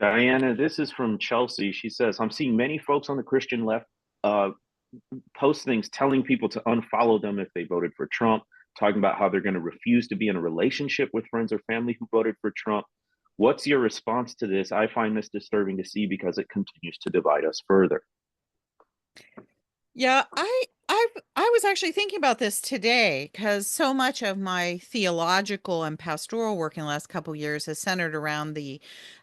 Diana, this is from Chelsea. She says, I'm seeing many folks on the Christian left uh, post things telling people to unfollow them if they voted for Trump, talking about how they're going to refuse to be in a relationship with friends or family who voted for Trump. What's your response to this? I find this disturbing to see because it continues to divide us further. Yeah, I was actually thinking about this today because so much of my theological and pastoral work in the last couple years has centered around the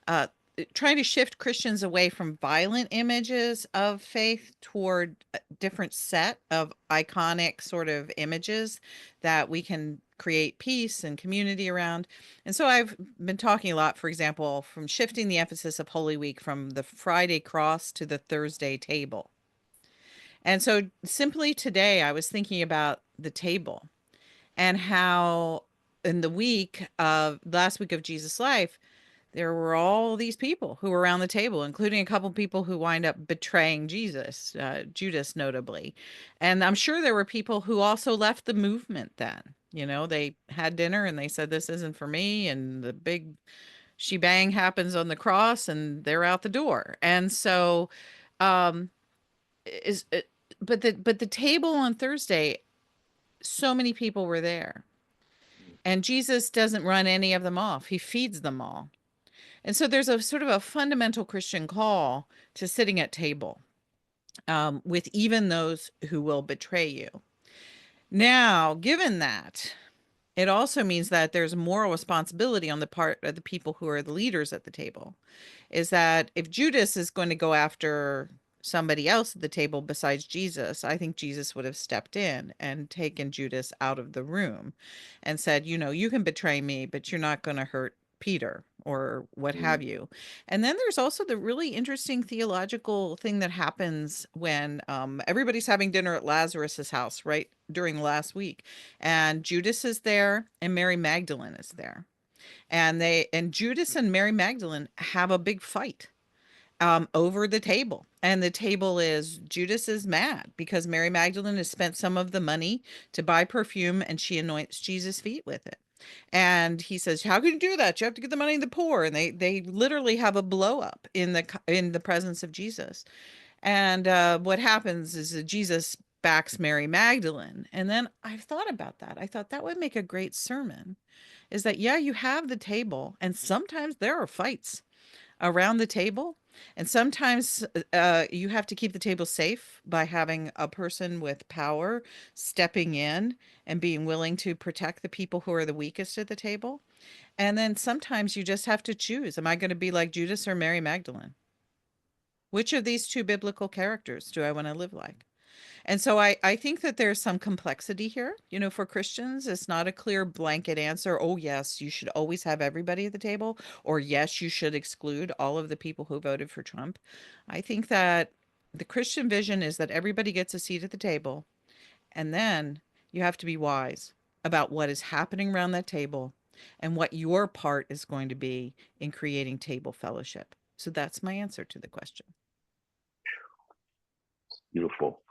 uh, trying to shift Christians away from violent images of faith toward a different set of iconic sort of images that we can create peace and community around. And so I've been talking a lot, for example, from shifting the emphasis of Holy Week from the Friday cross to the Thursday table. And so simply today, I was thinking about the table and how in the week of last week of Jesus' life, there were all these people who were around the table, including a couple people who wind up betraying Jesus, Judas notably. And I'm sure there were people who also left the movement then. You know, they had dinner and they said, this isn't for me. And the big shebang happens on the cross and they're out the door. And so, um, is but the table on Thursday, so many people were there. And Jesus doesn't run any of them off. He feeds them all. And so there's a sort of a fundamental Christian call to sitting at table with even those who will betray you. Now, given that, it also means that there's moral responsibility on the part of the people who are the leaders at the table. Is that if Judas is going to go after somebody else at the table besides Jesus, I think Jesus would have stepped in and taken Judas out of the room and said, you know, you can betray me, but you're not going to hurt Peter or what have you. And then there's also the really interesting theological thing that happens when everybody's having dinner at Lazarus's house, right, during last week. And Judas is there and Mary Magdalene is there. And Judas and Mary Magdalene have a big fight over the table. And the table is Judas is mad because Mary Magdalene has spent some of the money to buy perfume and she anoints Jesus' feet with it. And he says, "How can you do that? You have to give the money to the poor." And they literally have a blow up in the presence of Jesus. And what happens is that Jesus backs Mary Magdalene. And then I've thought about that. I thought that would make a great sermon. Is that yeah, you have the table, and sometimes there are fights around the table. And sometimes you have to keep the table safe by having a person with power stepping in and being willing to protect the people who are the weakest at the table. And then sometimes you just have to choose. Am I going to be like Judas or Mary Magdalene? Which of these two biblical characters do I want to live like? And so I think that there's some complexity here. You know, for Christians, it's not a clear blanket answer. Oh, yes, you should always have everybody at the table, or yes, you should exclude all of the people who voted for Trump. I think that the Christian vision is that everybody gets a seat at the table, and then you have to be wise about what is happening around that table and what your part is going to be in creating table fellowship. So that's my answer to the question. Beautiful.